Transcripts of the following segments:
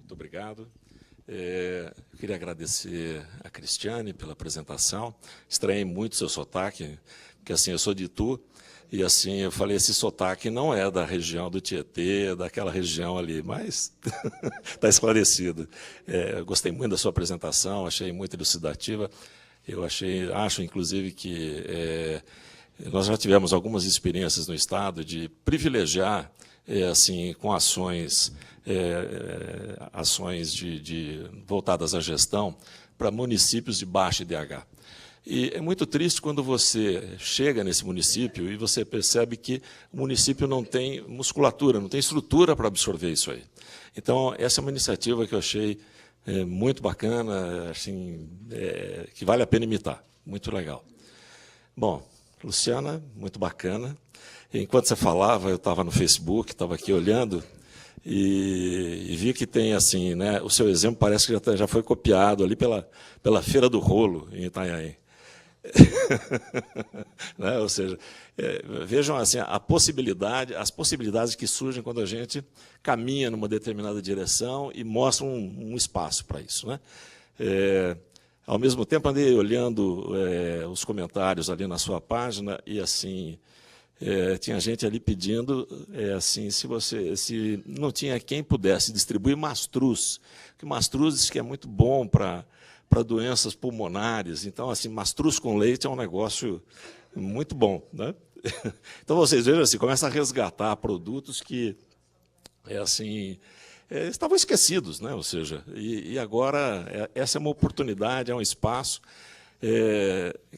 Muito obrigado. Queria agradecer a Cristiane pela apresentação. Estranhei muito o seu sotaque, porque assim, eu sou de Itu, e assim, eu falei, esse sotaque não é da região do Tietê, daquela região ali, mas está esclarecido. Gostei muito da sua apresentação, achei muito elucidativa. Eu acho, inclusive, que nós já tivemos algumas experiências no Estado de privilegiar, assim, com ações voltadas à gestão para municípios de baixo IDH. E é muito triste quando você chega nesse município e você percebe que o município não tem musculatura, não tem estrutura para absorver isso aí. Então, essa é uma iniciativa que eu achei muito bacana, assim, que vale a pena imitar. Muito legal. Bom, Luciana, muito bacana. Enquanto você falava, eu estava no Facebook, estava aqui olhando, e vi que tem, assim, né, o seu exemplo parece que já foi copiado ali pela Feira do Rolo, em Itanhaém. Né? Ou seja, vejam assim, as possibilidades que surgem quando a gente caminha numa determinada direção e mostra um espaço para isso. Né? Ao mesmo tempo, andei olhando os comentários ali na sua página e assim tinha gente ali pedindo assim, se não tinha quem pudesse distribuir mastruz, que mastruz diz que é muito bom para doenças pulmonares. Então, assim, mastruz com leite é um negócio muito bom. Né? Então, vocês vejam assim, começa a resgatar produtos que assim, estavam esquecidos. Né? Ou seja, e agora essa é uma oportunidade, é um espaço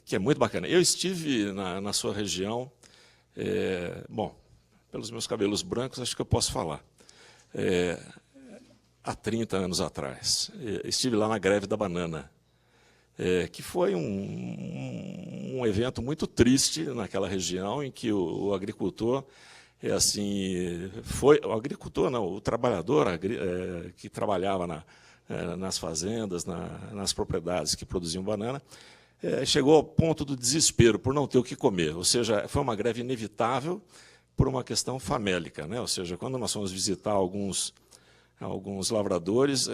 que é muito bacana. Eu estive na sua região, bom, pelos meus cabelos brancos, acho que eu posso falar. Há 30 anos atrás. Estive lá na greve da banana, que foi um evento muito triste naquela região, em que o agricultor, o trabalhador que trabalhava nas fazendas, nas propriedades que produziam banana, chegou ao ponto do desespero por não ter o que comer. Ou seja, foi uma greve inevitável por uma questão famélica. Né? Ou seja, quando nós fomos visitar alguns lavradores,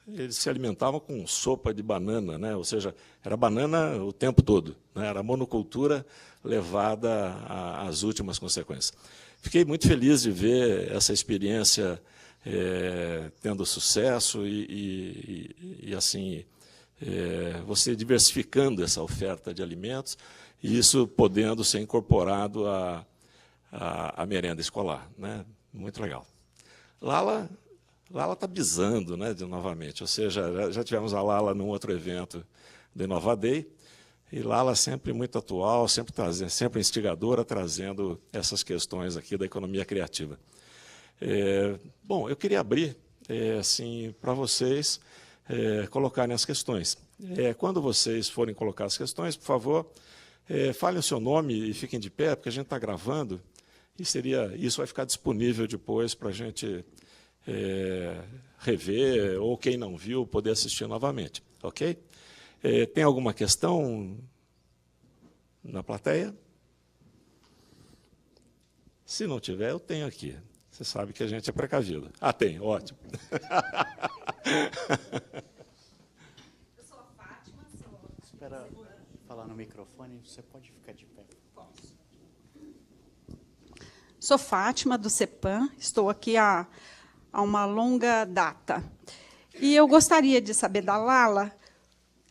eles se alimentavam com sopa de banana, né? Ou seja, era banana o tempo todo, né? Era monocultura levada às últimas consequências. Fiquei muito feliz de ver essa experiência tendo sucesso e assim, você diversificando essa oferta de alimentos e isso podendo ser incorporado à merenda escolar. Né? Muito legal. Lala está bisando, né, novamente, ou seja, já tivemos a Lala num outro evento do Inovadei, e Lala sempre muito atual, sempre instigadora, trazendo essas questões aqui da economia criativa. Bom, eu queria abrir assim, para vocês colocarem as questões. Quando vocês forem colocar as questões, por favor, falem o seu nome e fiquem de pé, porque a gente está gravando, e isso vai ficar disponível depois para a gente rever, ou quem não viu, poder assistir novamente. Ok? Tem alguma questão na plateia? Se não tiver, eu tenho aqui. Você sabe que a gente é precavido. Ah, tem, ótimo. Eu sou a Fátima. Espera falar no microfone, você pode ficar de pé. Posso. Sou Fátima, do CEPAM, estou aqui há uma longa data. E eu gostaria de saber da Lala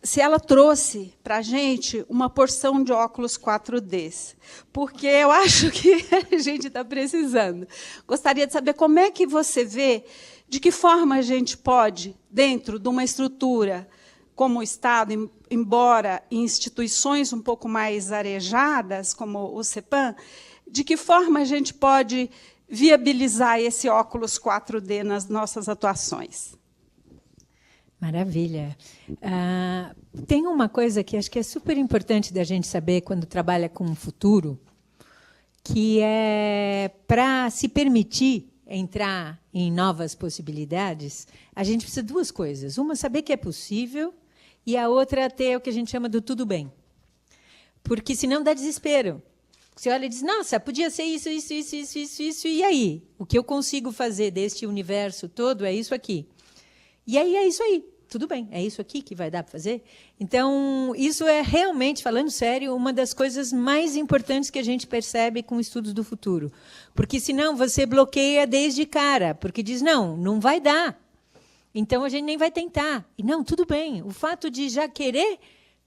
se ela trouxe para a gente uma porção de óculos 4D, porque eu acho que a gente está precisando. Gostaria de saber como é que você vê, de que forma a gente pode, dentro de uma estrutura como o Estado, embora em instituições um pouco mais arejadas, como o CEPAM, de que forma a gente pode viabilizar esse óculos 4D nas nossas atuações? Maravilha. Tem uma coisa que acho que é super importante da gente saber quando trabalha com o futuro, que é para se permitir entrar em novas possibilidades, a gente precisa de duas coisas. Uma, saber que é possível, e a outra, ter o que a gente chama do tudo bem. Porque senão dá desespero. Você olha e diz, nossa, podia ser isso, e aí? O que eu consigo fazer deste universo todo é isso aqui. E aí é isso aí. Tudo bem, é isso aqui que vai dar para fazer? Então, isso é realmente, falando sério, uma das coisas mais importantes que a gente percebe com estudos do futuro. Porque, senão, você bloqueia desde cara, porque diz, não vai dar. Então, a gente nem vai tentar. E, não, tudo bem. O fato de já querer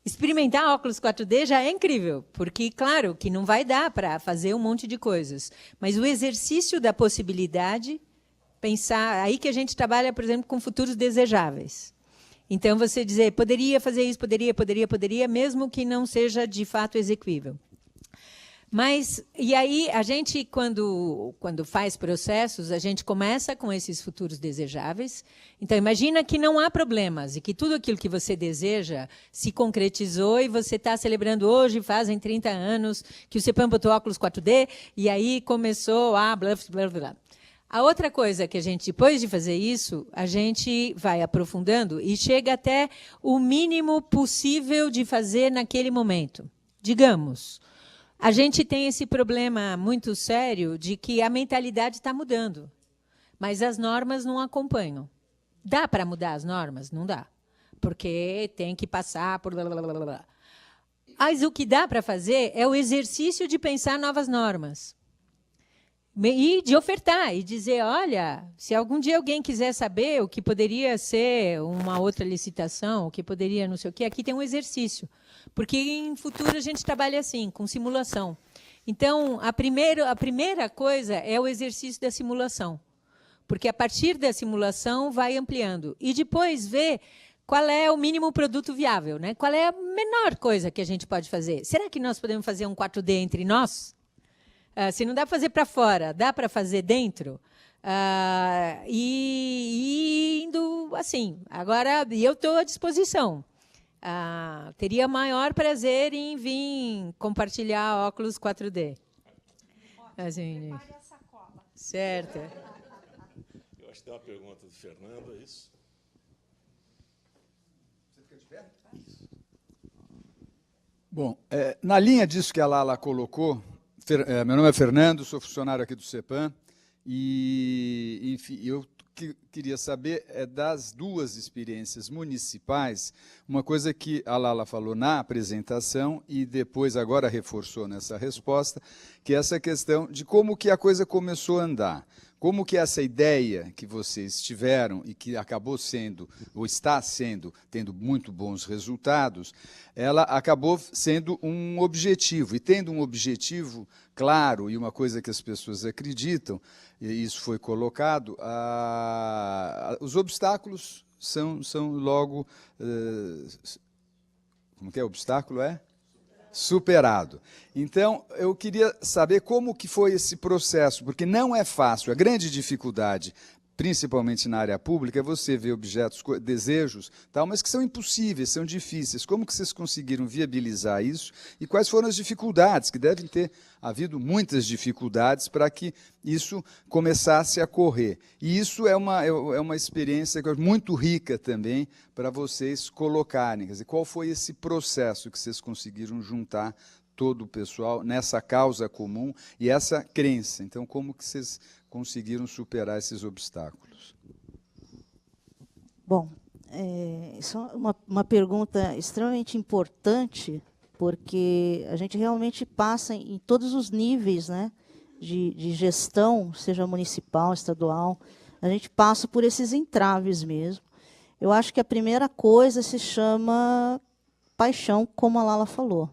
experimentar óculos 4D já é incrível, porque, claro, que não vai dar para fazer um monte de coisas. Mas o exercício da possibilidade, pensar... Aí que a gente trabalha, por exemplo, com futuros desejáveis. Então, você dizer, poderia fazer isso, poderia, mesmo que não seja, de fato, execuível. Mas, e aí, a gente, quando faz processos, a gente começa com esses futuros desejáveis. Então, imagina que não há problemas e que tudo aquilo que você deseja se concretizou e você está celebrando hoje, fazem 30 anos, que o CEPAM botou óculos 4D e aí começou a blá, blá, blá. A outra coisa que a gente, depois de fazer isso, a gente vai aprofundando e chega até o mínimo possível de fazer naquele momento. Digamos, a gente tem esse problema muito sério de que a mentalidade está mudando, mas as normas não acompanham. Dá para mudar as normas? Não dá, porque tem que passar por... Blá, blá, blá, blá. Mas o que dá para fazer é o exercício de pensar novas normas. E de ofertar, e dizer, olha, se algum dia alguém quiser saber o que poderia ser uma outra licitação, o que poderia não sei o quê, aqui tem um exercício. Porque em futuro a gente trabalha assim, com simulação. Então, a primeira coisa é o exercício da simulação. Porque a partir da simulação vai ampliando. E depois ver qual é o mínimo produto viável, né? Qual é a menor coisa que a gente pode fazer. Será que nós podemos fazer um 4D entre nós? Se não dá para fazer para fora, dá para fazer dentro? E indo assim. Agora, eu estou à disposição. Teria maior prazer em vir compartilhar óculos 4D. Assim, Prepare a sacola. certo. Eu acho que tem uma pergunta do Fernando, é isso? Você fica de pé? Bom, na linha disso que a Lala colocou, meu nome é Fernando, sou funcionário aqui do CEPAM, e, enfim, eu queria saber das duas experiências municipais, uma coisa que a Lala falou na apresentação e depois agora reforçou nessa resposta, que é essa questão de como que a coisa começou a andar. Como que essa ideia que vocês tiveram e que acabou sendo, ou está sendo, tendo muito bons resultados, ela acabou sendo um objetivo. E tendo um objetivo claro e uma coisa que as pessoas acreditam, e isso foi colocado, os obstáculos são logo... como que é? Obstáculo é? Superado. Então, eu queria saber como que foi esse processo, porque não é fácil. A grande dificuldade, principalmente na área pública, é você ver objetos, desejos, tal, mas que são impossíveis, são difíceis. Como que vocês conseguiram viabilizar isso? E quais foram as dificuldades? Que devem ter havido muitas dificuldades para que isso começasse a correr. E isso é uma experiência muito rica também para vocês colocarem. Quer dizer, qual foi esse processo que vocês conseguiram juntar todo o pessoal nessa causa comum e essa crença? Então, como que vocês conseguiram superar esses obstáculos? Bom, isso é uma pergunta extremamente importante, porque a gente realmente passa em todos os níveis, né, de gestão, seja municipal, estadual, a gente passa por esses entraves mesmo. Eu acho que a primeira coisa se chama paixão, como a Lala falou,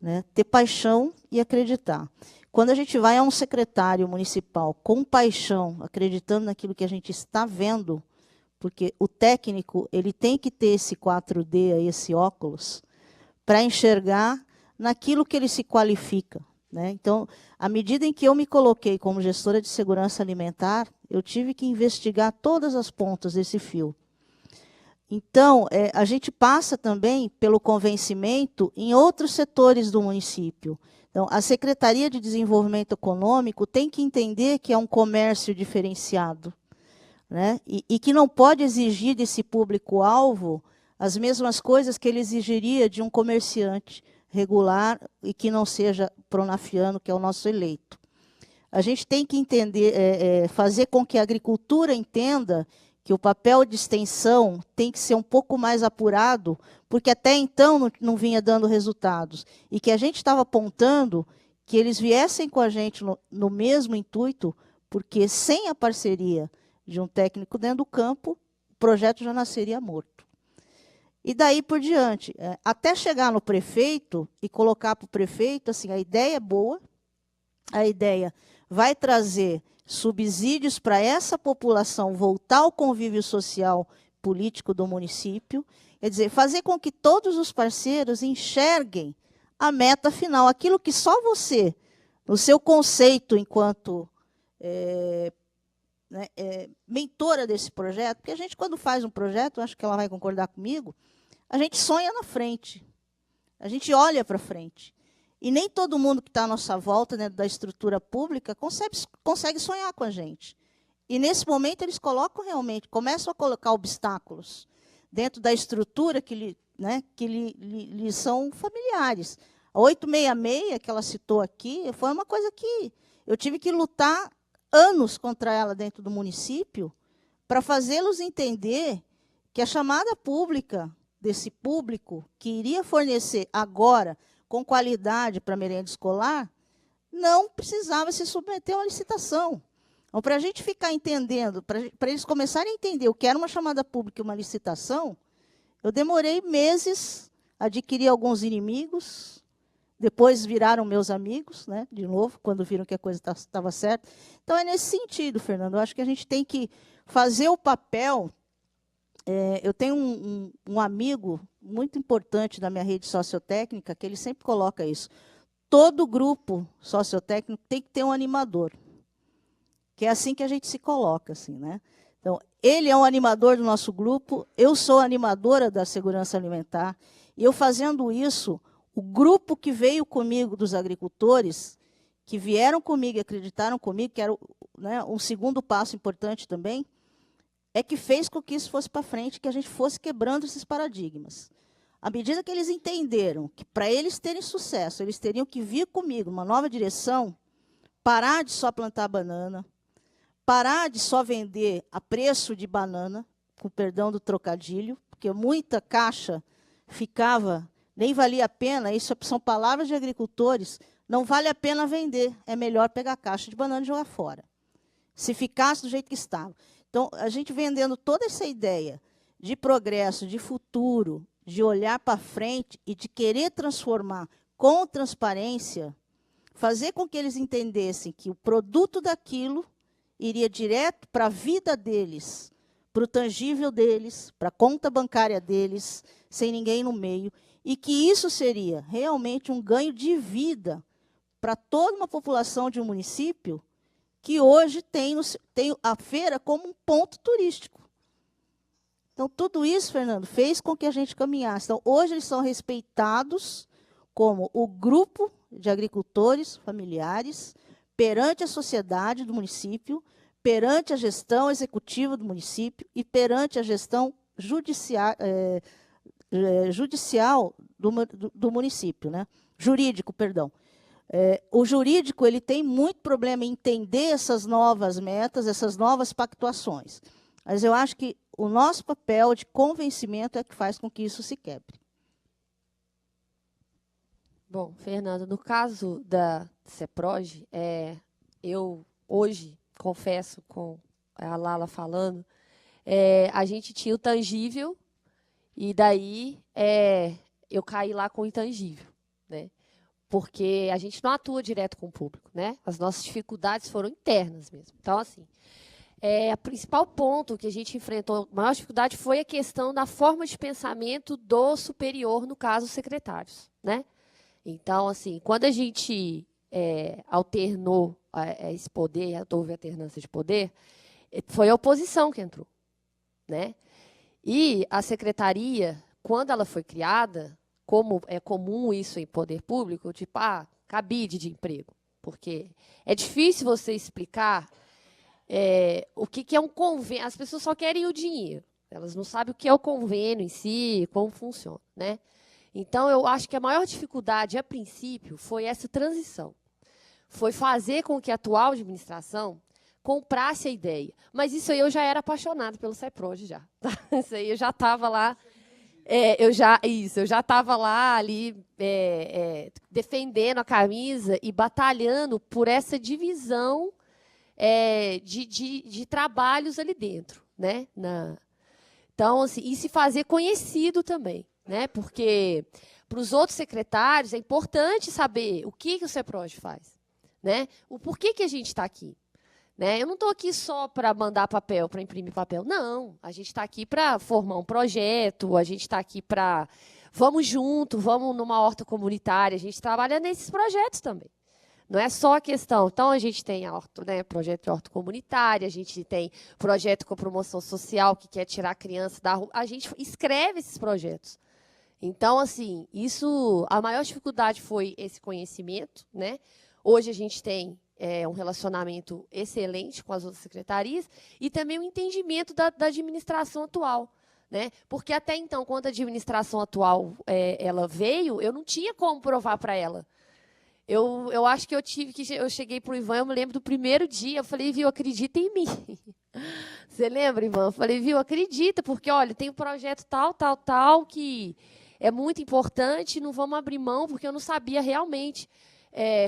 né? Ter paixão e acreditar. Quando a gente vai a um secretário municipal com paixão, acreditando naquilo que a gente está vendo, porque o técnico ele tem que ter esse 4D, aí, esse óculos, para enxergar naquilo que ele se qualifica, né? Então, à medida em que eu me coloquei como gestora de segurança alimentar, eu tive que investigar todas as pontas desse fio. Então, a gente passa também pelo convencimento em outros setores do município. Então, a Secretaria de Desenvolvimento Econômico tem que entender que é um comércio diferenciado, né? E que não pode exigir desse público-alvo as mesmas coisas que ele exigiria de um comerciante regular e que não seja pronafiano, que é o nosso eleito. A gente tem que entender, fazer com que a agricultura entenda que o papel de extensão tem que ser um pouco mais apurado, porque até então não vinha dando resultados, e que a gente estava apontando que eles viessem com a gente no mesmo intuito, porque sem a parceria de um técnico dentro do campo, o projeto já nasceria morto. E daí por diante, até chegar no prefeito e colocar para o prefeito, assim, a ideia é boa, a ideia vai trazer subsídios para essa população voltar ao convívio social político do município, quer dizer, fazer com que todos os parceiros enxerguem a meta final, aquilo que só você, no seu conceito enquanto mentora desse projeto, porque a gente, quando faz um projeto, acho que ela vai concordar comigo, a gente sonha na frente, a gente olha para frente. E nem todo mundo que está à nossa volta, dentro da estrutura pública, consegue sonhar com a gente. E, nesse momento, eles começam a colocar obstáculos dentro da estrutura que lhe são familiares. A 866, que ela citou aqui, foi uma coisa que eu tive que lutar anos contra ela dentro do município para fazê-los entender que a chamada pública desse público que iria fornecer agora com qualidade para a merenda escolar, não precisava se submeter a uma licitação. Então, para a gente ficar entendendo, para eles começarem a entender o que era uma chamada pública e uma licitação, eu demorei meses a adquirir alguns inimigos, depois viraram meus amigos, né, de novo, quando viram que a coisa estava certa. Então, é nesse sentido, Fernando, eu acho que a gente tem que fazer o papel. Eu tenho um amigo muito importante da minha rede sociotécnica, que ele sempre coloca isso. Todo grupo sociotécnico tem que ter um animador, que é assim que a gente se coloca. Assim, né? Então, ele é um animador do nosso grupo, eu sou animadora da segurança alimentar, e eu fazendo isso, o grupo que veio comigo dos agricultores, que vieram comigo e acreditaram comigo, que era, né, um segundo passo importante também, é que fez com que isso fosse para frente, que a gente fosse quebrando esses paradigmas. À medida que eles entenderam que, para eles terem sucesso, eles teriam que vir comigo numa nova direção, parar de só plantar banana, parar de só vender a preço de banana, com perdão do trocadilho, porque muita caixa ficava, nem valia a pena, isso são palavras de agricultores, não vale a pena vender, é melhor pegar a caixa de banana e jogar fora, se ficasse do jeito que estava. Então, a gente vendendo toda essa ideia de progresso, de futuro, de olhar para frente e de querer transformar com transparência, fazer com que eles entendessem que o produto daquilo iria direto para a vida deles, para o tangível deles, para a conta bancária deles, sem ninguém no meio, e que isso seria realmente um ganho de vida para toda uma população de um município que hoje tem a feira como um ponto turístico. Então, tudo isso, Fernando, fez com que a gente caminhasse. Então, hoje eles são respeitados como o grupo de agricultores familiares perante a sociedade do município, perante a gestão executiva do município e perante a gestão judicial do município, né? Jurídico, perdão. O jurídico ele tem muito problema em entender essas novas metas, essas novas pactuações. Mas eu acho que o nosso papel de convencimento é que faz com que isso se quebre. Bom, Fernando, no caso da CEPROG, eu hoje, confesso com a Lala falando, a gente tinha o tangível e daí eu caí lá com o intangível, né? Porque a gente não atua direto com o público, né? As nossas dificuldades foram internas mesmo. Então, assim, o principal ponto que a gente enfrentou, a maior dificuldade foi a questão da forma de pensamento do superior, no caso, os secretários, né? Então, assim, quando a gente alternou esse poder, houve alternância de poder, foi a oposição que entrou, né? E a secretaria, quando ela foi criada, como é comum isso em poder público, tipo, cabide de emprego, porque é difícil você explicar o que é um convênio. As pessoas só querem o dinheiro, elas não sabem o que é o convênio em si, como funciona, né? Então, eu acho que a maior dificuldade, a princípio, foi essa transição. Foi fazer com que a atual administração comprasse a ideia. Mas isso aí eu já era apaixonada pelo CEPROD já. Isso aí eu já estava lá. Eu já estava lá ali defendendo a camisa e batalhando por essa divisão de trabalhos ali dentro, né? Então, assim, e se fazer conhecido também, né? Porque para os outros secretários é importante saber o que o CEPROD faz, né? O porquê que a gente está aqui. Né? Eu não estou aqui só para mandar papel, para imprimir papel. Não, a gente está aqui para formar um projeto, a gente está aqui para... Vamos junto, vamos numa horta comunitária, a gente trabalha nesses projetos também. Não é só a questão. Então, a gente tem projeto de horta comunitária, a gente tem projeto com promoção social, que quer tirar a criança da rua. A gente escreve esses projetos. Então, assim, a maior dificuldade foi esse conhecimento, né? Hoje a gente tem um relacionamento excelente com as outras secretarias e também o entendimento da administração atual, né? Porque até então, quando a administração atual ela veio, eu não tinha como provar para ela. Eu acho que eu cheguei para o Ivan, eu me lembro do primeiro dia, eu falei, viu, acredita em mim. Você lembra, Ivan? Eu falei, viu, acredita, porque, olha, tem um projeto tal, que é muito importante, não vamos abrir mão, porque eu não sabia realmente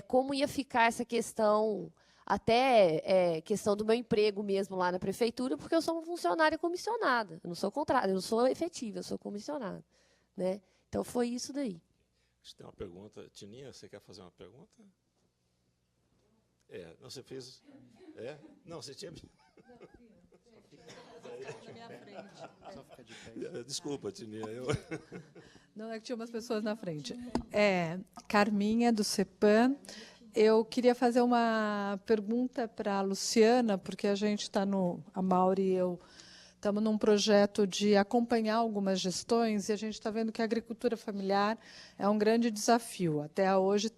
como ia ficar essa questão, até questão do meu emprego mesmo lá na prefeitura, porque eu sou uma funcionária comissionada. Eu não sou contrária, eu não sou efetiva, eu sou comissionada. Né? Então, foi isso daí. Tem uma pergunta. Tininha, você quer fazer uma pergunta? Não, você fez... Não, você tinha... Desculpa, Tininha. Não, é que tinha umas pessoas na frente. Carminha, do CEPAM. Eu queria fazer uma pergunta para a Luciana, porque a gente está a Mauri e eu estamos num projeto de acompanhar algumas gestões, e a gente está vendo que a agricultura familiar é um grande desafio. Até hoje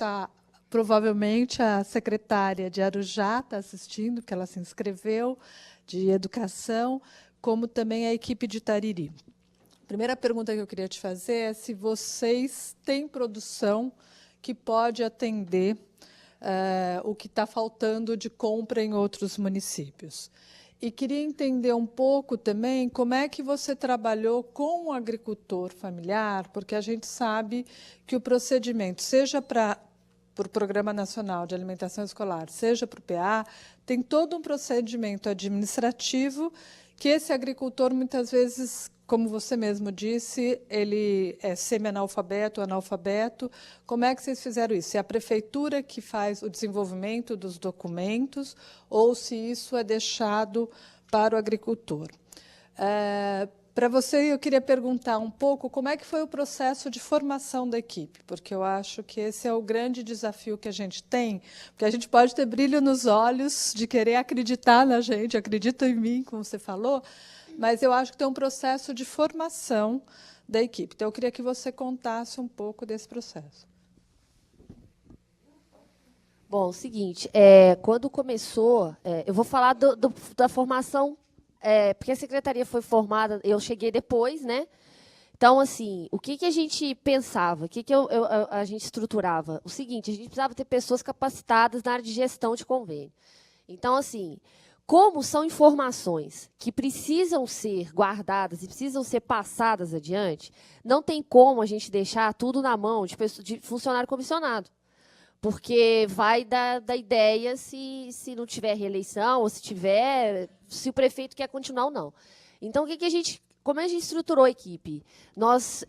provavelmente a secretária de Arujá está assistindo, porque ela se inscreveu, de educação, como também a equipe de Tariri. A primeira pergunta que eu queria te fazer é se vocês têm produção que pode atender o que está faltando de compra em outros municípios. E queria entender um pouco também como é que você trabalhou com o agricultor familiar, porque a gente sabe que o procedimento, seja para o Programa Nacional de Alimentação Escolar, seja para o PA, tem todo um procedimento administrativo que esse agricultor, muitas vezes, como você mesmo disse, ele é semi-analfabeto, analfabeto. Como é que vocês fizeram isso? Se é a prefeitura que faz o desenvolvimento dos documentos ou se isso é deixado para o agricultor? Para você, eu queria perguntar um pouco como é que foi o processo de formação da equipe, porque eu acho que esse é o grande desafio que a gente tem, porque a gente pode ter brilho nos olhos de querer acreditar na gente, acredita em mim, como você falou, mas eu acho que tem um processo de formação da equipe. Então, eu queria que você contasse um pouco desse processo. Bom, o seguinte, quando começou, eu vou falar da formação, porque a secretaria foi formada, eu cheguei depois, né? Então, assim, o que a gente pensava, o que a gente estruturava? O seguinte, a gente precisava ter pessoas capacitadas na área de gestão de convênio. Então, assim, como são informações que precisam ser guardadas e precisam ser passadas adiante, não tem como a gente deixar tudo na mão de funcionário comissionado. Porque vai da ideia se não tiver reeleição, ou se o prefeito quer continuar ou não. Então, como a gente estruturou a equipe? Nós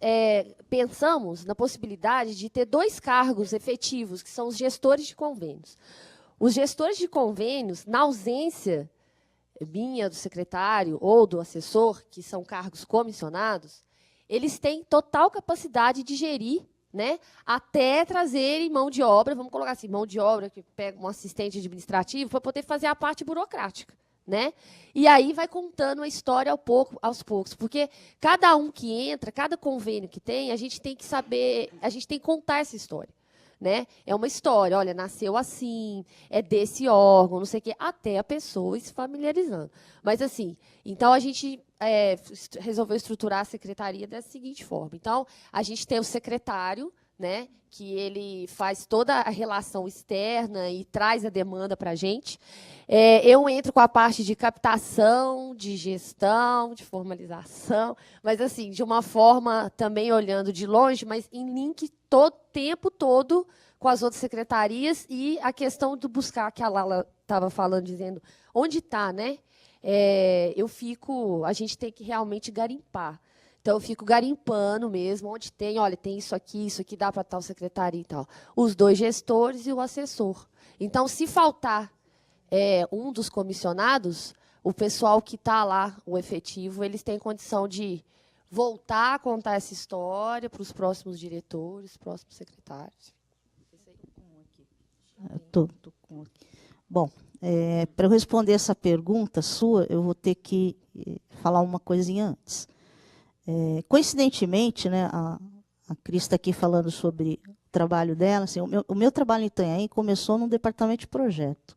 pensamos na possibilidade de ter 2 cargos efetivos, que são os gestores de convênios. Os gestores de convênios, na ausência minha, do secretário ou do assessor, que são cargos comissionados, eles têm total capacidade de gerir, né, até trazerem mão de obra, vamos colocar assim, mão de obra que pega um assistente administrativo para poder fazer a parte burocrática. Né? E aí vai contando a história aos poucos, porque cada um que entra, cada convênio que tem, a gente tem que saber, a gente tem que contar essa história. Né? É uma história, olha, nasceu assim, é desse órgão, não sei o quê, até a pessoa ir se familiarizando. Mas, assim, então a gente resolveu estruturar a secretaria da seguinte forma. Então, a gente tem o secretário, né, que ele faz toda a relação externa e traz a demanda para a gente. Eu entro com a parte de captação, de gestão, de formalização, mas assim, de uma forma também olhando de longe, mas em link tempo todo com as outras secretarias, e a questão do buscar, que a Lala estava falando, dizendo onde está, né? A gente tem que realmente garimpar. Então, eu fico garimpando mesmo, onde tem, olha, tem isso aqui dá para tal secretaria e tal. Os 2 gestores e o assessor. Então, se faltar um dos comissionados, o pessoal que está lá, o efetivo, eles têm condição de voltar a contar essa história para os próximos diretores, próximos secretários. Bom, para eu responder essa pergunta sua, eu vou ter que falar uma coisinha antes. Coincidentemente, né, a Cris está aqui falando sobre o trabalho dela. Assim, o meu trabalho em Itanhaém começou num departamento de projeto,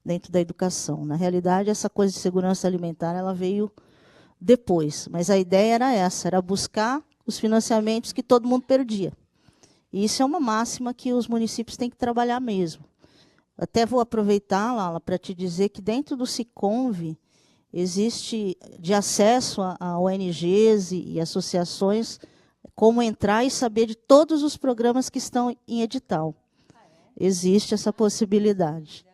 dentro da educação. Na realidade, essa coisa de segurança alimentar ela veio depois, mas a ideia era essa, era buscar os financiamentos que todo mundo perdia. E isso é uma máxima que os municípios têm que trabalhar mesmo. Até vou aproveitar, Lala, para te dizer que dentro do Siconv existe de acesso a ONGs e associações, como entrar e saber de todos os programas que estão em edital. Existe essa possibilidade.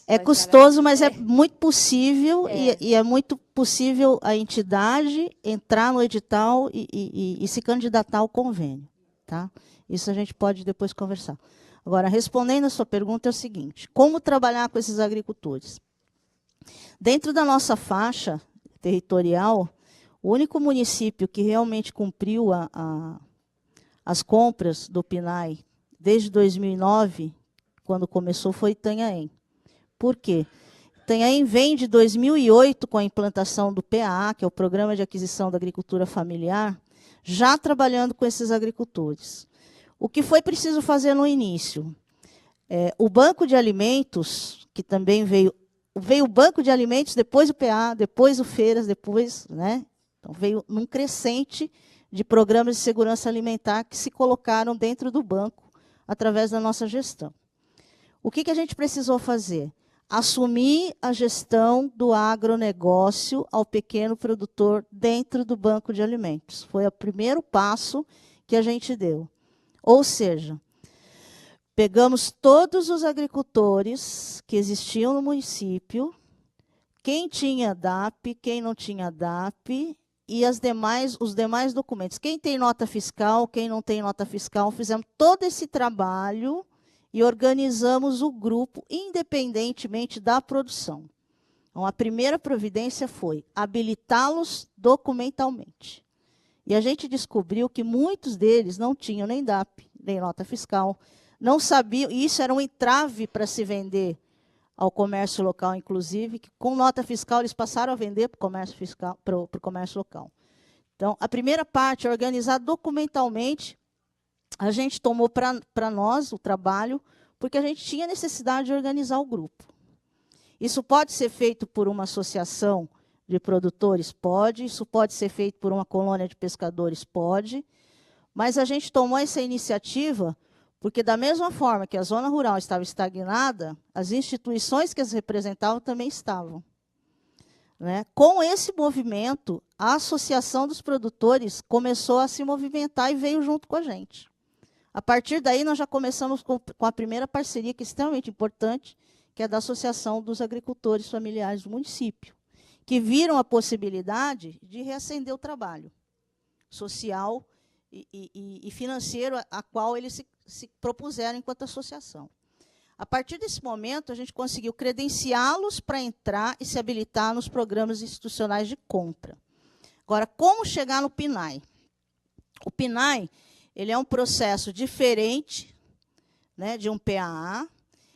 É custoso, mas é muito possível, e é muito possível a entidade entrar no edital e se candidatar ao convênio. Tá? Isso a gente pode depois conversar. Agora, respondendo a sua pergunta, é o seguinte: como trabalhar com esses agricultores? Dentro da nossa faixa territorial, o único município que realmente cumpriu as compras do PNAE desde 2009, quando começou, foi Itanhaém. Por quê? Itanhaém vem de 2008 com a implantação do PAA, que é o Programa de Aquisição da Agricultura Familiar, já trabalhando com esses agricultores. O que foi preciso fazer no início? O banco de alimentos, que também veio o banco de alimentos, depois o PA, depois o Feiras, depois, né? Então, veio num crescente de programas de segurança alimentar que se colocaram dentro do banco através da nossa gestão. O que a gente precisou fazer? Assumir a gestão do agronegócio ao pequeno produtor dentro do banco de alimentos. Foi o primeiro passo que a gente deu. Ou seja, pegamos todos os agricultores que existiam no município, quem tinha DAP, quem não tinha DAP, e os demais documentos. Quem tem nota fiscal, quem não tem nota fiscal, fizemos todo esse trabalho e organizamos o grupo independentemente da produção. Então, a primeira providência foi habilitá-los documentalmente. E a gente descobriu que muitos deles não tinham nem DAP, nem nota fiscal, não sabiam, e isso era um entrave para se vender ao comércio local, inclusive, que com nota fiscal eles passaram a vender para o comércio local. Então, a primeira parte, organizar documentalmente, a gente tomou para nós o trabalho, porque a gente tinha necessidade de organizar o grupo. Isso pode ser feito por uma associação de produtores? Pode. Isso pode ser feito por uma colônia de pescadores? Pode. Mas a gente tomou essa iniciativa porque, da mesma forma que a zona rural estava estagnada, as instituições que as representavam também estavam. Né? Com esse movimento, a Associação dos Produtores começou a se movimentar e veio junto com a gente. A partir daí, nós já começamos com a primeira parceria, que é extremamente importante, que é da Associação dos Agricultores Familiares do município, que viram a possibilidade de reacender o trabalho social e financeiro a qual eles se propuseram enquanto associação. A partir desse momento, a gente conseguiu credenciá-los para entrar e se habilitar nos programas institucionais de compra. Agora, como chegar no PNAE? O PNAE ele é um processo diferente, né, de um PAA.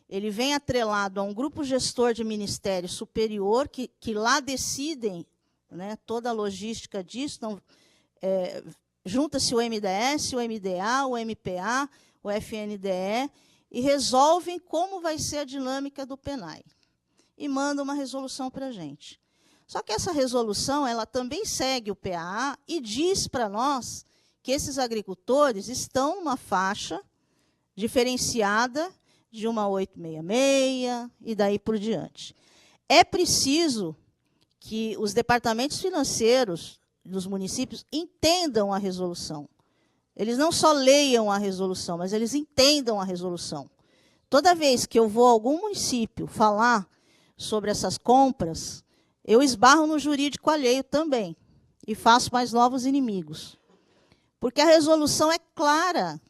Ele vem atrelado a um grupo gestor de ministério superior, que lá decidem, né, toda a logística disso. Então, junta-se o MDS, o MDA, o MPA, o FNDE, e resolvem como vai ser a dinâmica do PNAE. E mandam uma resolução para a gente. Só que essa resolução ela também segue o PAA e diz para nós que esses agricultores estão numa faixa diferenciada de uma 866 e daí por diante. É preciso que os departamentos financeiros dos municípios entendam a resolução. Eles não só leiam a resolução, mas eles entendam a resolução. Toda vez que eu vou a algum município falar sobre essas compras, eu esbarro no jurídico alheio também e faço mais novos inimigos. Porque a resolução é clara.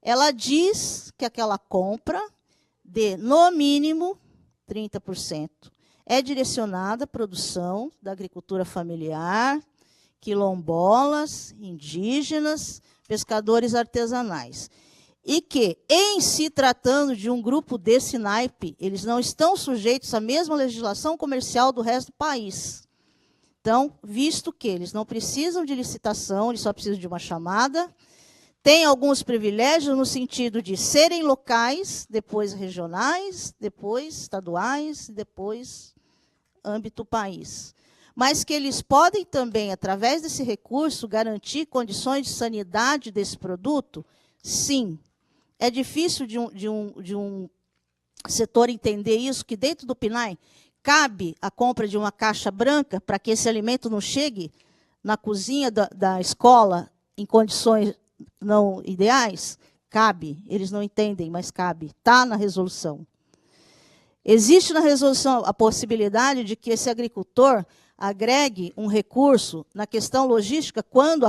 Ela diz que aquela compra de, no mínimo, 30% é direcionada à produção da agricultura familiar, quilombolas, indígenas, pescadores artesanais. E que, em se tratando de um grupo desse naipe, eles não estão sujeitos à mesma legislação comercial do resto do país. Então, visto que eles não precisam de licitação, eles só precisam de uma chamada, tem alguns privilégios no sentido de serem locais, depois regionais, depois estaduais, depois âmbito país. Mas que eles podem também, através desse recurso, garantir condições de sanidade desse produto? Sim. É difícil de um setor entender isso, que dentro do PNAE cabe a compra de uma caixa branca para que esse alimento não chegue na cozinha da escola em condições não ideais? Cabe. Eles não entendem, mas cabe. Está na resolução. Existe na resolução a possibilidade de que esse agricultor agregue um recurso na questão logística quando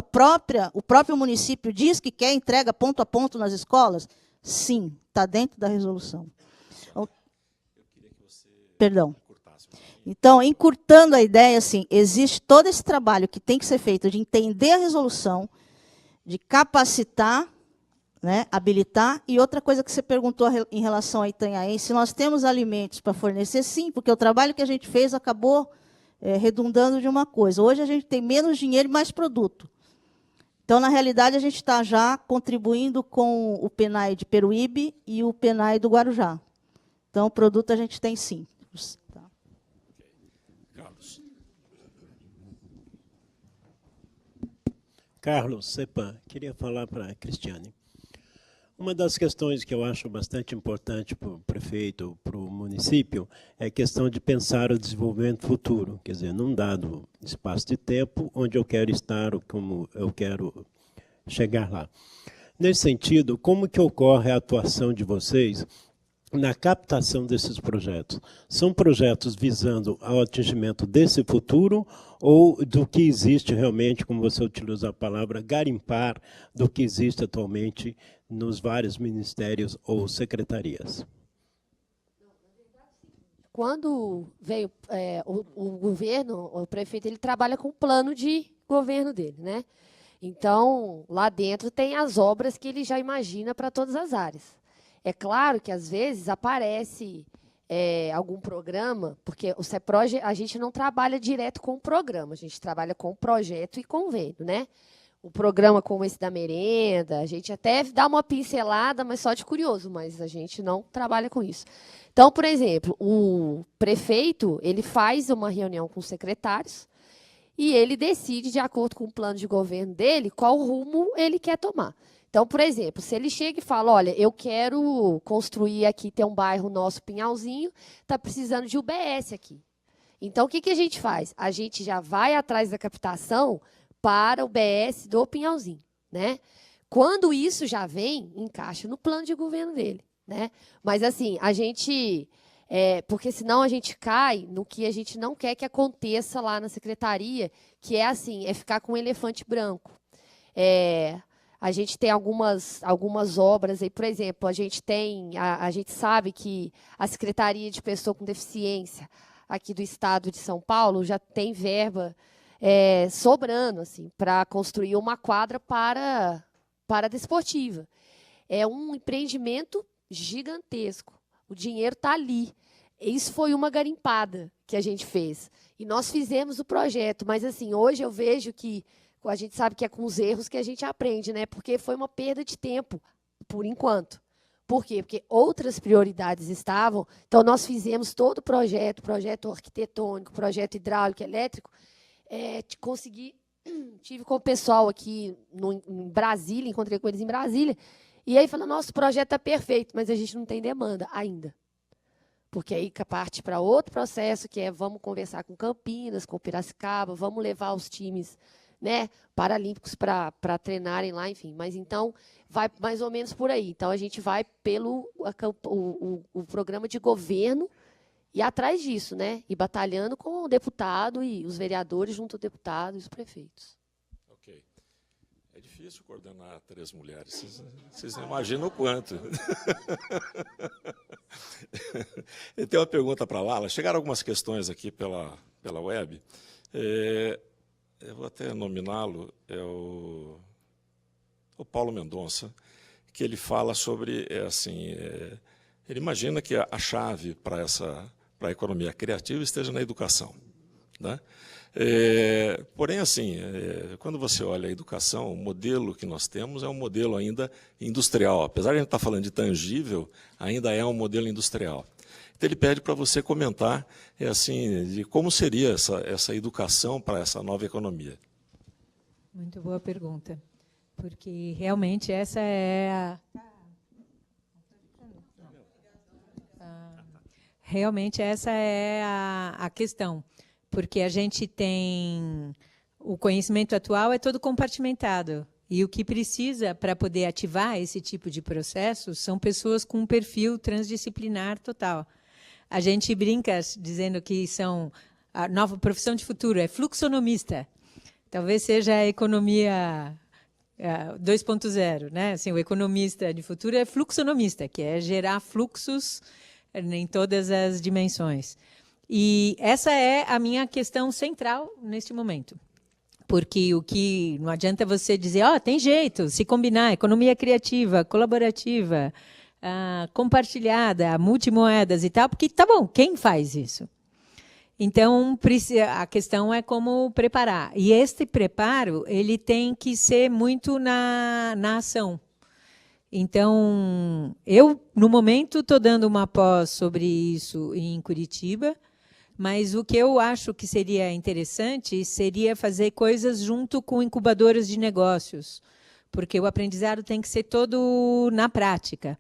o próprio município diz que quer entrega ponto a ponto nas escolas? Sim, está dentro da resolução. Então, perdão. Então, encurtando a ideia, assim, existe todo esse trabalho que tem que ser feito de entender a resolução, de capacitar, né, habilitar. E outra coisa que você perguntou em relação a Itanhaém, se nós temos alimentos para fornecer, sim, porque o trabalho que a gente fez acabou redundando de uma coisa. Hoje a gente tem menos dinheiro e mais produto. Então, na realidade, a gente está já contribuindo com o PNAE de Peruíbe e o PNAE do Guarujá. Então, o produto a gente tem sim. Tá. Carlos. Carlos Cepan, queria falar para a Cristiane. Uma das questões que eu acho bastante importante para o prefeito, para o município, é a questão de pensar o desenvolvimento futuro, quer dizer, num dado espaço de tempo onde eu quero estar, como eu quero chegar lá. Nesse sentido, como que ocorre a atuação de vocês na captação desses projetos? São projetos visando ao atingimento desse futuro ou do que existe realmente, como você utiliza a palavra, garimpar do que existe atualmente nos vários ministérios ou secretarias? Quando veio o governo, o prefeito, ele trabalha com o plano de governo dele, né? Então, lá dentro tem as obras que ele já imagina para todas as áreas. É claro que, às vezes, aparece algum programa, porque o CEPROGE, a gente não trabalha direto com o programa, a gente trabalha com o projeto e convênio, né? O programa como esse da merenda, a gente até dá uma pincelada, mas só de curioso, mas a gente não trabalha com isso. Então, por exemplo, o prefeito, ele faz uma reunião com os secretários e ele decide, de acordo com o plano de governo dele, qual rumo ele quer tomar. Então, por exemplo, se ele chega e fala, olha, eu quero construir aqui, tem um bairro nosso, Pinhalzinho, está precisando de UBS aqui. Então, o que a gente faz? A gente já vai atrás da captação para o BS do Pinhalzinho, né? Quando isso já vem, encaixa no plano de governo dele, né? Mas, assim, a gente... porque senão a gente cai no que a gente não quer que aconteça lá na secretaria, que é assim, é ficar com um elefante branco. A gente tem algumas obras aí, por exemplo, a gente sabe que a Secretaria de Pessoa com Deficiência aqui do Estado de São Paulo já tem verba sobrando assim, para construir uma quadra para a desportiva. É um empreendimento gigantesco. O dinheiro está ali. Isso foi uma garimpada que a gente fez. E nós fizemos o projeto, mas assim, hoje eu vejo que a gente sabe que é com os erros que a gente aprende, né? Porque foi uma perda de tempo, por enquanto. Por quê? Porque outras prioridades estavam. Então, nós fizemos todo o projeto arquitetônico, projeto hidráulico, elétrico, tive com o pessoal aqui em Brasília, encontrei com eles em Brasília, e aí falou, nosso projeto está perfeito, mas a gente não tem demanda ainda. Porque aí parte para outro processo, que é vamos conversar com Campinas, com Piracicaba, vamos levar os times, né, paralímpicos para treinarem lá, enfim. Mas, então, vai mais ou menos por aí. Então, a gente vai pelo o programa de governo e atrás disso, né, e batalhando com o deputado e os vereadores junto ao deputado e os prefeitos. Ok. É difícil coordenar 3 mulheres. Vocês não imaginam o quanto. Eu tenho uma pergunta para a Lala. Chegaram algumas questões aqui pela web. Eu vou até nominá-lo, é o Paulo Mendonça, que ele fala sobre, ele imagina que a chave para a economia criativa esteja na educação, né? Porém, assim, quando você olha a educação, o modelo que nós temos é um modelo ainda industrial. Apesar de a gente estar falando de tangível, ainda é um modelo industrial. Então, ele pede para você comentar de como seria essa educação para essa nova economia. Muito boa pergunta, porque realmente essa é a questão, porque a gente tem o conhecimento atual é todo compartimentado. E o que precisa para poder ativar esse tipo de processo são pessoas com um perfil transdisciplinar total. A gente brinca dizendo que são a nova profissão de futuro, é fluxonomista. Talvez seja a economia 2.0, né? Assim, o economista de futuro é fluxonomista, que é gerar fluxos em todas as dimensões. E essa é a minha questão central neste momento. Porque o que não adianta você dizer, tem jeito, se combinar, economia criativa, colaborativa, compartilhada, multimoedas e tal, porque tá bom, quem faz isso? Então, a questão é como preparar. E este preparo ele tem que ser muito na ação. Então, eu, no momento, estou dando uma pós sobre isso em Curitiba, mas o que eu acho que seria interessante seria fazer coisas junto com incubadoras de negócios, porque o aprendizado tem que ser todo na prática.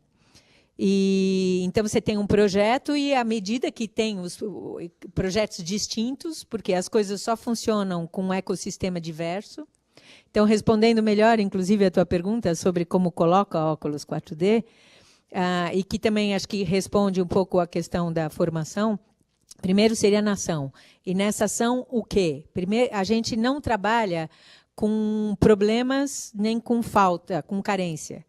E então você tem um projeto e à medida que tem os projetos distintos, porque as coisas só funcionam com um ecossistema diverso. Então, respondendo melhor, inclusive, a tua pergunta sobre como coloca óculos 4D, e que também acho que responde um pouco à questão da formação, primeiro seria na ação. E nessa ação, o quê? Primeiro, a gente não trabalha com problemas nem com falta, com carência.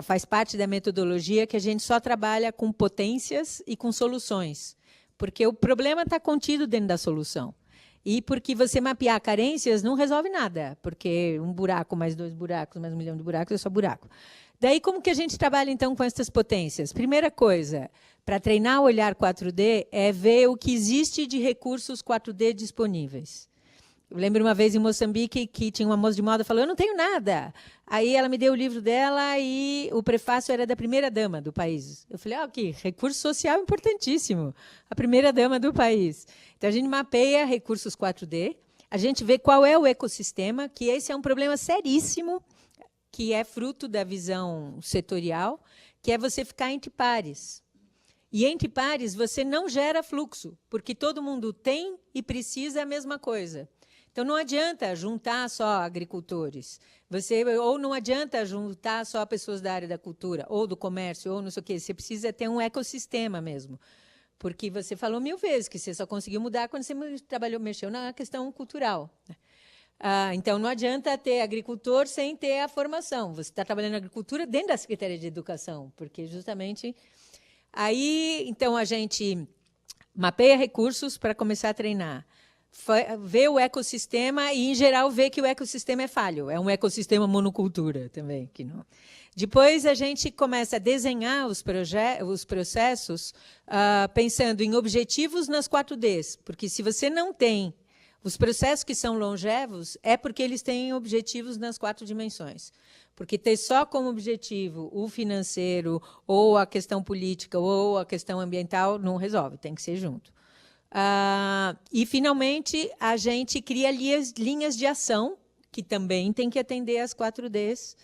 Faz parte da metodologia que a gente só trabalha com potências e com soluções, porque o problema está contido dentro da solução. E porque você mapear carências não resolve nada, porque um buraco mais 2 buracos, mais 1 milhão de buracos é só buraco. Daí, como que a gente trabalha, então, com essas potências? Primeira coisa, para treinar o olhar 4D, é ver o que existe de recursos 4D disponíveis. Eu lembro uma vez em Moçambique que tinha uma moça de moda falando, eu não tenho nada. Aí ela me deu o livro dela e o prefácio era da primeira-dama do país. Eu falei, ok, recurso social importantíssimo, a primeira-dama do país. Então, a gente mapeia recursos 4D, a gente vê qual é o ecossistema, que esse é um problema seríssimo, que é fruto da visão setorial, que é você ficar entre pares. E entre pares você não gera fluxo, porque todo mundo tem e precisa a mesma coisa. Então, não adianta juntar só agricultores. Ou não adianta juntar só pessoas da área da cultura, ou do comércio, ou não sei o quê. Você precisa ter um ecossistema mesmo. Porque você falou 1000 vezes que você só conseguiu mudar quando você mexeu na questão cultural. Então, não adianta ter agricultor sem ter a formação. Você está trabalhando na agricultura dentro da Secretaria de Educação, porque justamente... Aí, então, a gente mapeia recursos para começar a treinar. Ver o ecossistema e, em geral, ver que o ecossistema é falho. É um ecossistema monocultura também. Que não. Depois, a gente começa a desenhar os processos pensando em objetivos nas 4Ds, porque se você não tem os processos que são longevos, é porque eles têm objetivos nas 4 dimensões. Porque ter só como objetivo o financeiro, ou a questão política, ou a questão ambiental, não resolve, tem que ser junto. E, finalmente, a gente cria linhas de ação, que também tem que atender às 4Ds.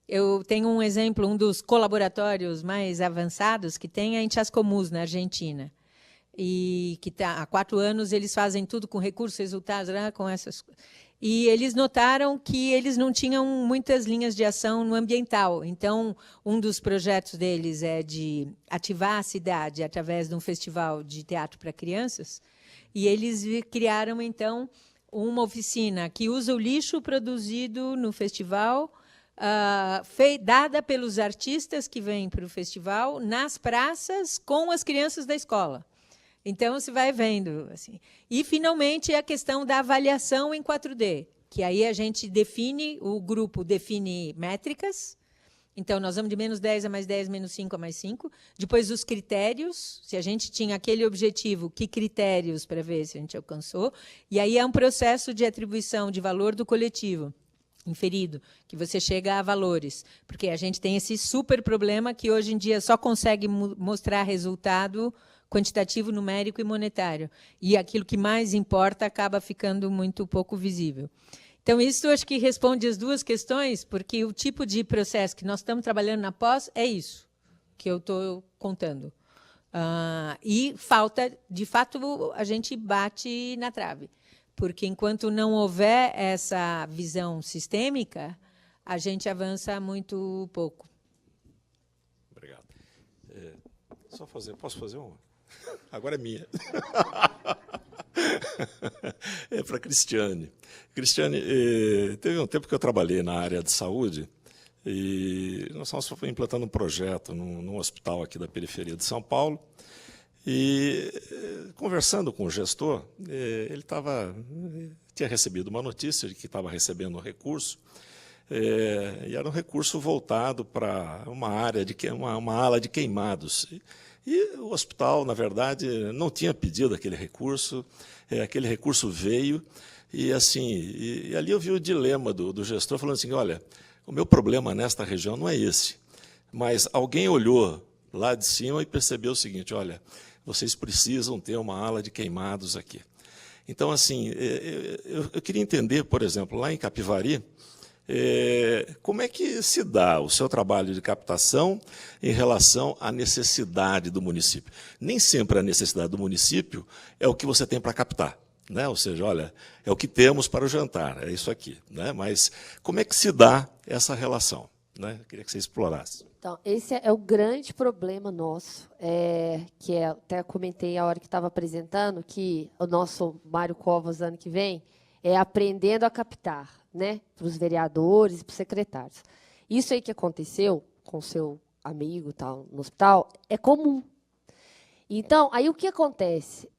Eu tenho um exemplo, um dos colaboratórios mais avançados que tem é em Chascomús, na Argentina. E que há 4 anos eles fazem tudo com recursos, resultados, né, com essas. E eles notaram que eles não tinham muitas linhas de ação no ambiental. Então, um dos projetos deles é de ativar a cidade através de um festival de teatro para crianças. E eles criaram, então, uma oficina que usa o lixo produzido no festival, dada pelos artistas que vêm para o festival, nas praças, com as crianças da escola. Então, você vai vendo. Assim. E, finalmente, a questão da avaliação em 4D, que aí a gente define, o grupo define métricas. Então, nós vamos de -10 a +10, -5 a +5. Depois, os critérios, se a gente tinha aquele objetivo, que critérios para ver se a gente alcançou. E aí é um processo de atribuição de valor do coletivo inferido, que você chega a valores. Porque a gente tem esse super problema que, hoje em dia, só consegue mostrar resultado quantitativo, numérico e monetário. E aquilo que mais importa acaba ficando muito pouco visível. Então, isso acho que responde as duas questões, porque o tipo de processo que nós estamos trabalhando na pós é isso que eu estou contando. E falta, de fato, a gente bate na trave. Porque, enquanto não houver essa visão sistêmica, a gente avança muito pouco. Obrigado. Posso fazer uma? Agora é minha. É para a Cristiane. Cristiane, teve um tempo que eu trabalhei na área de saúde e nós estávamos implantando um projeto num hospital aqui da periferia de São Paulo. E, conversando com o gestor, ele tinha recebido uma notícia de que estava recebendo um recurso, e era um recurso voltado para uma área uma ala de queimados. E o hospital, na verdade, não tinha pedido aquele recurso veio, e assim, e ali eu vi o dilema do gestor falando assim, olha, o meu problema nesta região não é esse, mas alguém olhou lá de cima e percebeu o seguinte, olha, vocês precisam ter uma ala de queimados aqui. Então, assim, eu queria entender, por exemplo, lá em Capivari, como é que se dá o seu trabalho de captação em relação à necessidade do município? Nem sempre a necessidade do município é o que você tem para captar, né? Ou seja, olha, é o que temos para o jantar, é isso aqui, né? Mas como é que se dá essa relação, né? Eu queria que você explorasse. Então, esse é o grande problema nosso, até comentei a hora que estava apresentando, que o nosso Mário Covas, ano que vem, é aprendendo a captar, né, para os vereadores e para os secretários. Isso aí que aconteceu com o seu amigo tal, no hospital é comum. Então, aí o que acontece?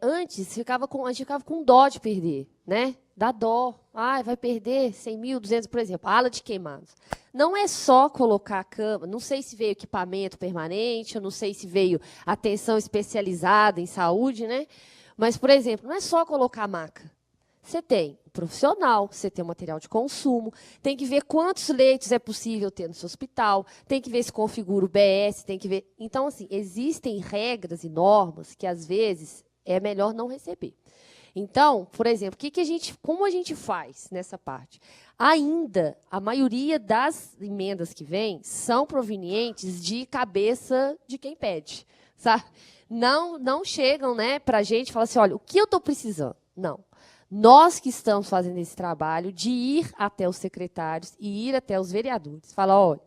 Antes, a gente ficava com dó de perder, né? Dá dó. Vai perder 100 mil, 200, por exemplo, a ala de queimados. Não é só colocar a cama, não sei se veio equipamento permanente, eu não sei se veio atenção especializada em saúde, né? Mas, por exemplo, não é só colocar a maca. Você tem o profissional, você tem o material de consumo, tem que ver quantos leitos é possível ter no seu hospital, tem que ver se configura o BS, tem que ver... Então, assim, existem regras e normas que, às vezes, é melhor não receber. Então, por exemplo, como a gente faz nessa parte? Ainda, a maioria das emendas que vêm são provenientes de cabeça de quem pede, sabe? Não chegam, né, para a gente e falam assim, olha, o que eu estou precisando? Não. Nós que estamos fazendo esse trabalho de ir até os secretários e ir até os vereadores. Falar, olha,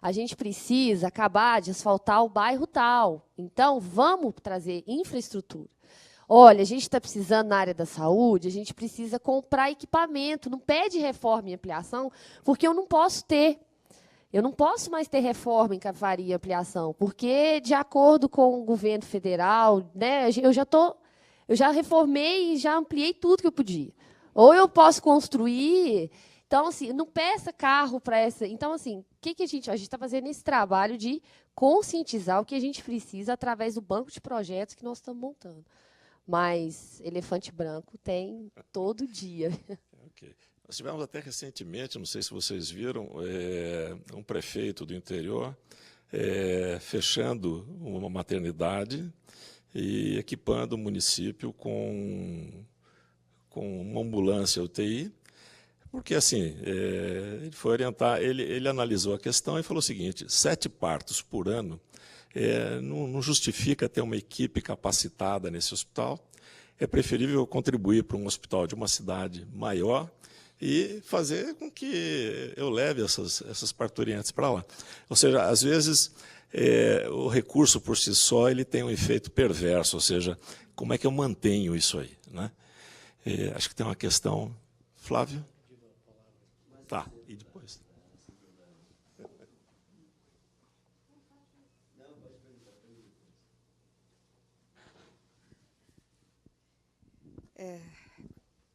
a gente precisa acabar de asfaltar o bairro tal. Então, vamos trazer infraestrutura. Olha, a gente está precisando na área da saúde, a gente precisa comprar equipamento. Não pede reforma e ampliação, porque eu não posso ter. Eu não posso mais ter reforma em Capivari e ampliação, porque, de acordo com o governo federal, né, eu já reformei e já ampliei tudo que eu podia. Ou eu posso construir... Então, assim, não peça carro para essa... Então, assim, o que a gente está fazendo esse trabalho de conscientizar o que a gente precisa através do banco de projetos que nós estamos montando. Mas elefante branco tem todo dia. Okay. Nós tivemos até recentemente, não sei se vocês viram, um prefeito do interior fechando uma maternidade e equipando o município com uma ambulância UTI, porque assim, ele foi orientar, ele analisou a questão e falou o seguinte: 7 partos por ano não justifica ter uma equipe capacitada nesse hospital, é preferível contribuir para um hospital de uma cidade maior e fazer com que eu leve essas parturientes para lá. Ou seja, às vezes, o recurso por si só ele tem um efeito perverso, ou seja, como é que eu mantenho isso aí, né? Acho que tem uma questão. Flávio? Tá, e depois?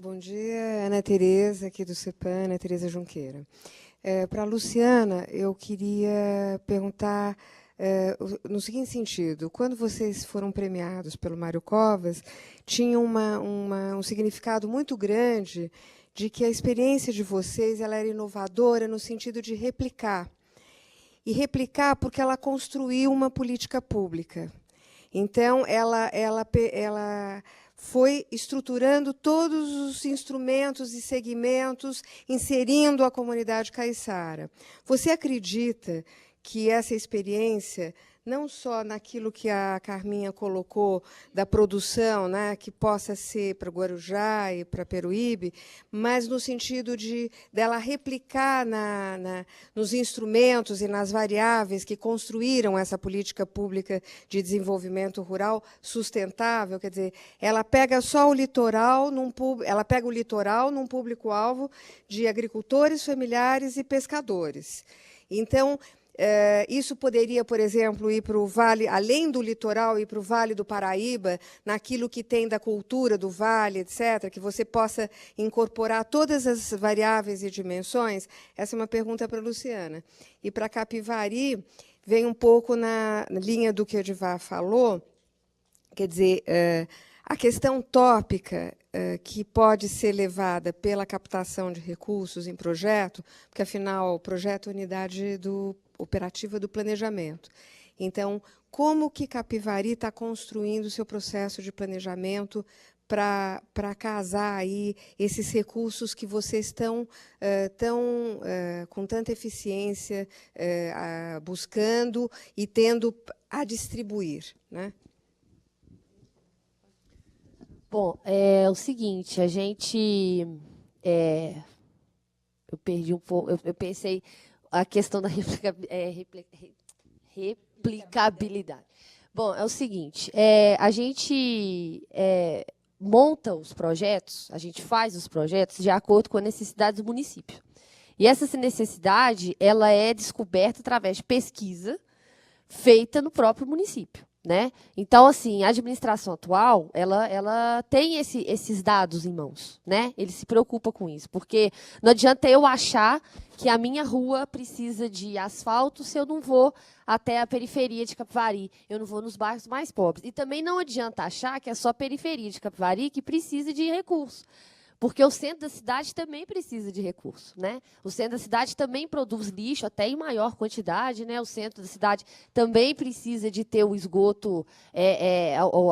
Bom dia, Ana Tereza, aqui do CEPAN, Ana Tereza Junqueira. Para a Luciana, eu queria perguntar no seguinte sentido: quando vocês foram premiados pelo Mário Covas, tinha um significado muito grande de que a experiência de vocês ela era inovadora no sentido de replicar. E replicar porque ela construiu uma política pública. Então, ela foi estruturando todos os instrumentos e segmentos, inserindo a comunidade caiçara. Você acredita que essa experiência, não só naquilo que a Carminha colocou da produção, né, que possa ser para Guarujá e para Peruíbe, mas no sentido dela replicar nos instrumentos e nas variáveis que construíram essa política pública de desenvolvimento rural sustentável, quer dizer, ela pega só o litoral, ela pega o litoral num público-alvo de agricultores familiares e pescadores. Então, isso poderia, por exemplo, ir para o vale, além do litoral, ir para o Vale do Paraíba, naquilo que tem da cultura do vale, etc., que você possa incorporar todas as variáveis e dimensões? Essa é uma pergunta para a Luciana. E para Capivari, vem um pouco na linha do que o Edivar falou, quer dizer, a questão tópica que pode ser levada pela captação de recursos em projeto, porque, afinal, o projeto é unidade operativa do planejamento. Então, como que Capivari está construindo o seu processo de planejamento para casar aí esses recursos que vocês estão com tanta eficiência buscando e tendo a distribuir, né? Bom, é o seguinte, a gente... eu perdi um pouco, eu pensei a questão da replicabilidade. Bom, é o seguinte, a gente monta os projetos, a gente faz os projetos de acordo com as necessidades do município. E essa necessidade ela é descoberta através de pesquisa feita no próprio município, né? Então, assim, a administração atual, ela tem esses dados em mãos, né? Ele se preocupa com isso, porque não adianta eu achar que a minha rua precisa de asfalto se eu não vou até a periferia de Capivari, eu não vou nos bairros mais pobres. E também não adianta achar que é só a periferia de Capivari que precisa de recurso, porque o centro da cidade também precisa de recurso, né? O centro da cidade também produz lixo, até em maior quantidade, né? O centro da cidade também precisa de ter o esgoto,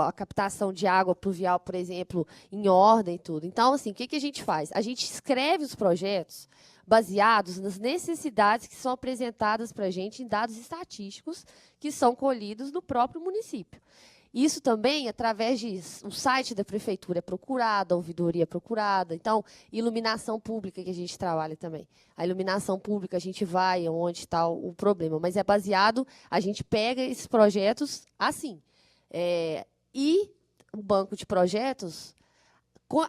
a captação de água pluvial, por exemplo, em ordem e tudo. Então, assim, o que a gente faz? A gente escreve os projetos baseados nas necessidades que são apresentadas para a gente em dados estatísticos que são colhidos no próprio município. Isso também, através de o site da prefeitura é procurado, a ouvidoria é procurada. Então, iluminação pública que a gente trabalha também. A iluminação pública, a gente vai onde está o problema, mas é baseado, a gente pega esses projetos assim. E o banco de projetos,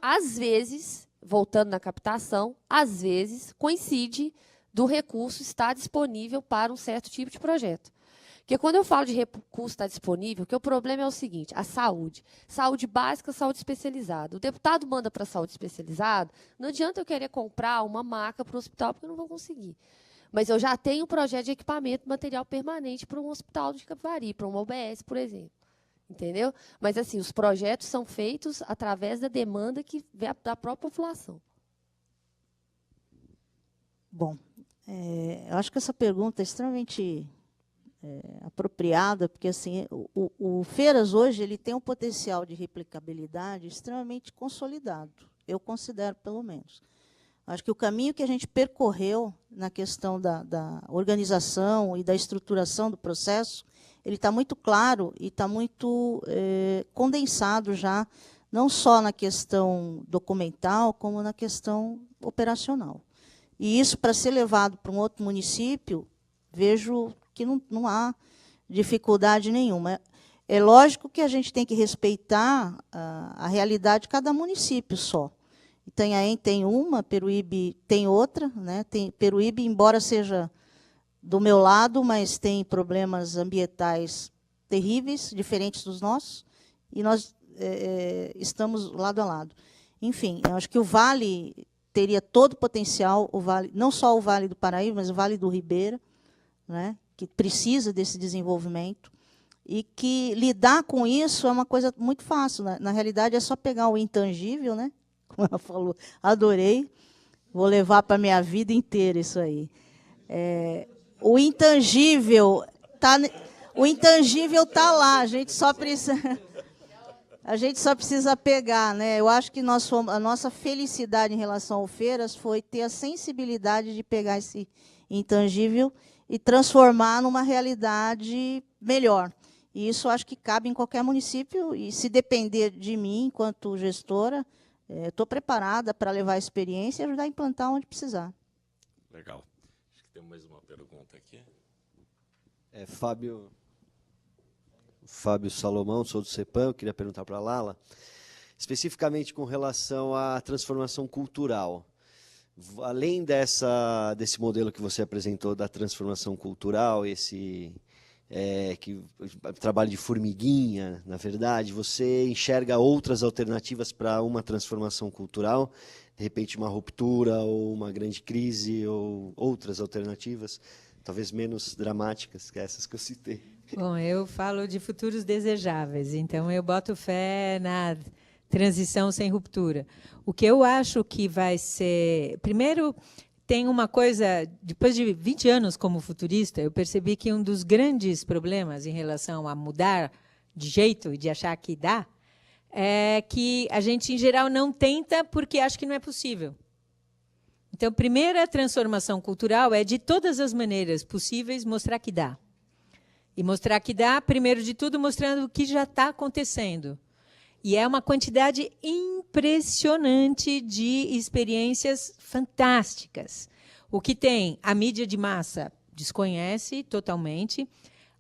às vezes, voltando na captação, às vezes coincide do recurso estar disponível para um certo tipo de projeto. Porque quando eu falo de recurso estar disponível, que o problema é o seguinte: a saúde. Saúde básica, saúde especializada. O deputado manda para a saúde especializada, não adianta eu querer comprar uma maca para o hospital, porque eu não vou conseguir. Mas eu já tenho um projeto de equipamento material permanente para um hospital de Capivari, para uma UBS, por exemplo. Entendeu? Mas, assim, os projetos são feitos através da demanda que vem da própria população. Bom, eu acho que essa pergunta é extremamente apropriada, porque assim, o Feiras hoje ele tem um potencial de replicabilidade extremamente consolidado, eu considero, pelo menos. Acho que o caminho que a gente percorreu na questão da organização e da estruturação do processo, ele está muito claro e está muito condensado já, não só na questão documental, como na questão operacional. E isso, para ser levado para um outro município, vejo que não há dificuldade nenhuma. É lógico que a gente tem que respeitar a realidade de cada município só. Itanhaém tem uma, Peruíbe tem outra, né? Peruíbe, embora seja do meu lado, mas tem problemas ambientais terríveis, diferentes dos nossos, e nós estamos lado a lado. Enfim, eu acho que o Vale teria todo o potencial, o Vale, não só o Vale do Paraíba, mas o Vale do Ribeira, né, que precisa desse desenvolvimento, e que lidar com isso é uma coisa muito fácil. Né? Na realidade, é só pegar o intangível, né? Como ela falou, adorei, vou levar para a minha vida inteira isso aí. O intangível está lá, a gente só precisa pegar, né? Eu acho que a nossa felicidade em relação ao Feiras foi ter a sensibilidade de pegar esse intangível e transformar numa realidade melhor. E isso acho que cabe em qualquer município, e se depender de mim, enquanto gestora, estou preparada para levar a experiência e ajudar a implantar onde precisar. Legal. Acho que tem mais uma pergunta aqui. Fábio Salomão, sou do CEPAM, eu queria perguntar para a Lala, especificamente com relação à transformação cultural. Além desse modelo que você apresentou da transformação cultural, trabalho de formiguinha, na verdade, você enxerga outras alternativas para uma transformação cultural? De repente, uma ruptura ou uma grande crise, ou outras alternativas, talvez menos dramáticas que essas que eu citei? Bom, eu falo de futuros desejáveis, então eu boto fé na transição sem ruptura. O que eu acho que vai ser... Primeiro, tem uma coisa... Depois de 20 anos como futurista, eu percebi que um dos grandes problemas em relação a mudar de jeito e de achar que dá é que a gente, em geral, não tenta porque acha que não é possível. Então, a primeira transformação cultural é, de todas as maneiras possíveis, mostrar que dá. E mostrar que dá, primeiro de tudo, mostrando o que já está acontecendo. E é uma quantidade impressionante de experiências fantásticas. O que tem a mídia de massa desconhece totalmente.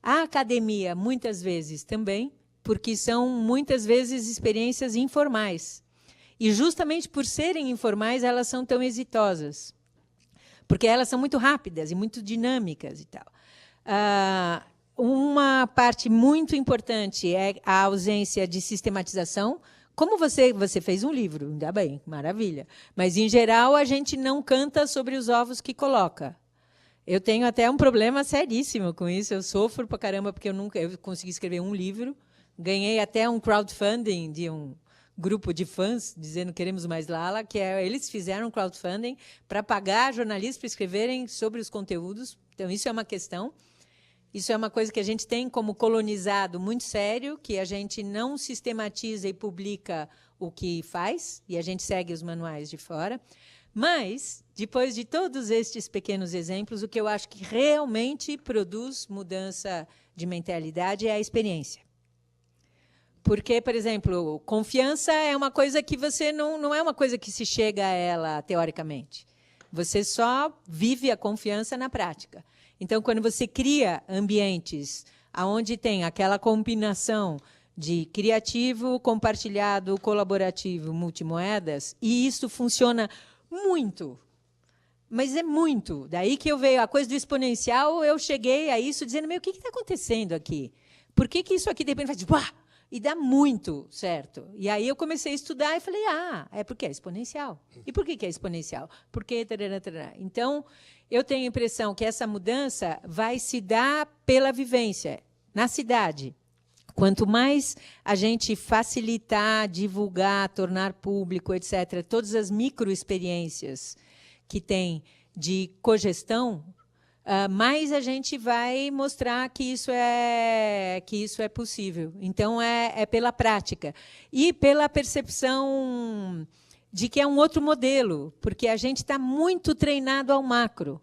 A academia, muitas vezes, também, porque são, muitas vezes, experiências informais. E, justamente por serem informais, elas são tão exitosas. Porque elas são muito rápidas e muito dinâmicas e tal. Uma parte muito importante é a ausência de sistematização. Como você fez um livro, ainda bem, maravilha. Mas, em geral, a gente não canta sobre os ovos que coloca. Eu tenho até um problema seríssimo com isso. Eu sofro pra caramba, porque eu consegui escrever um livro. Ganhei até um crowdfunding de um grupo de fãs, dizendo queremos mais Lala, eles fizeram um crowdfunding para pagar jornalistas para escreverem sobre os conteúdos. Então, isso é uma questão. Isso é uma coisa que a gente tem como colonizado muito sério, que a gente não sistematiza e publica o que faz, e a gente segue os manuais de fora. Mas, depois de todos estes pequenos exemplos, o que eu acho que realmente produz mudança de mentalidade é a experiência. Porque, por exemplo, confiança é uma coisa que você não é uma coisa que se chega a ela teoricamente. Você só vive a confiança na prática. Então, quando você cria ambientes onde tem aquela combinação de criativo, compartilhado, colaborativo, multimoedas, e isso funciona muito, mas é muito. Daí que eu vejo a coisa do exponencial, eu cheguei a isso dizendo, o que está acontecendo aqui? Por que isso aqui, de repente, faz... Uá! E dá muito certo. E aí eu comecei a estudar e falei, é porque é exponencial. E por que é exponencial? Porque... Então, eu tenho a impressão que essa mudança vai se dar pela vivência, na cidade. Quanto mais a gente facilitar, divulgar, tornar público, etc., todas as microexperiências que tem de cogestão, mais a gente vai mostrar que isso é possível. Então, é pela prática. E pela percepção de que é um outro modelo, porque a gente está muito treinado ao macro.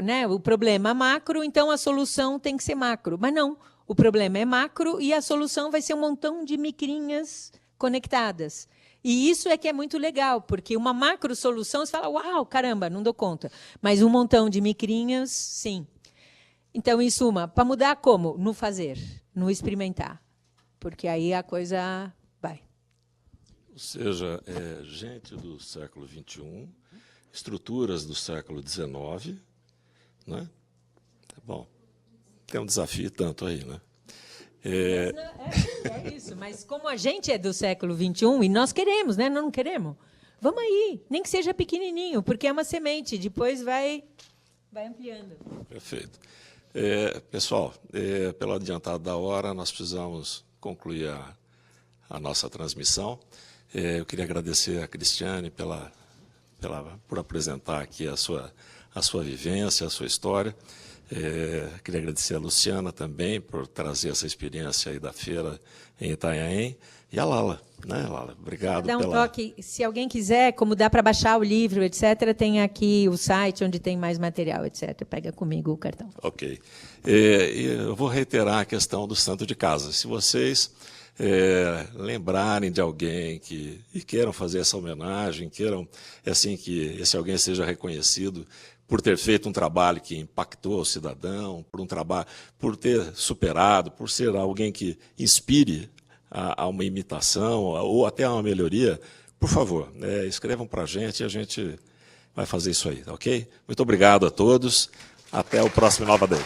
Né, o problema é macro, então a solução tem que ser macro. Mas não, o problema é macro e a solução vai ser um montão de micrinhas conectadas. E isso é que é muito legal, porque uma macro solução, você fala, uau, caramba, não dou conta. Mas um montão de micrinhas, sim. Então, em suma, para mudar como? No fazer, no experimentar. Porque aí a coisa vai. Ou seja, gente do século XXI, estruturas do século XIX, né? Bom, tem um desafio tanto aí, né? É isso, mas como a gente é do século XXI, e nós queremos, né? Nós não queremos? Vamos aí, nem que seja pequenininho, porque é uma semente, depois vai ampliando. Perfeito. Pessoal, pelo adiantado da hora, nós precisamos concluir a nossa transmissão. Eu queria agradecer a Cristiane por apresentar aqui a sua vivência, a sua história. Queria agradecer a Luciana também por trazer essa experiência aí da feira em Itanhaém. E a Lala, né, Lala? Obrigado pela... Dá um toque. Se alguém quiser, como dá para baixar o livro, etc., tem aqui o site onde tem mais material, etc. Pega comigo o cartão. Ok. Eu vou reiterar a questão do santo de casa. Se vocês lembrarem de alguém e queiram fazer essa homenagem, queiram assim que esse alguém seja reconhecido por ter feito um trabalho que impactou o cidadão, por ter superado, por ser alguém que inspire a uma imitação ou até a uma melhoria, por favor, escrevam para a gente e a gente vai fazer isso aí, ok? Muito obrigado a todos. Até o próximo Nova Day.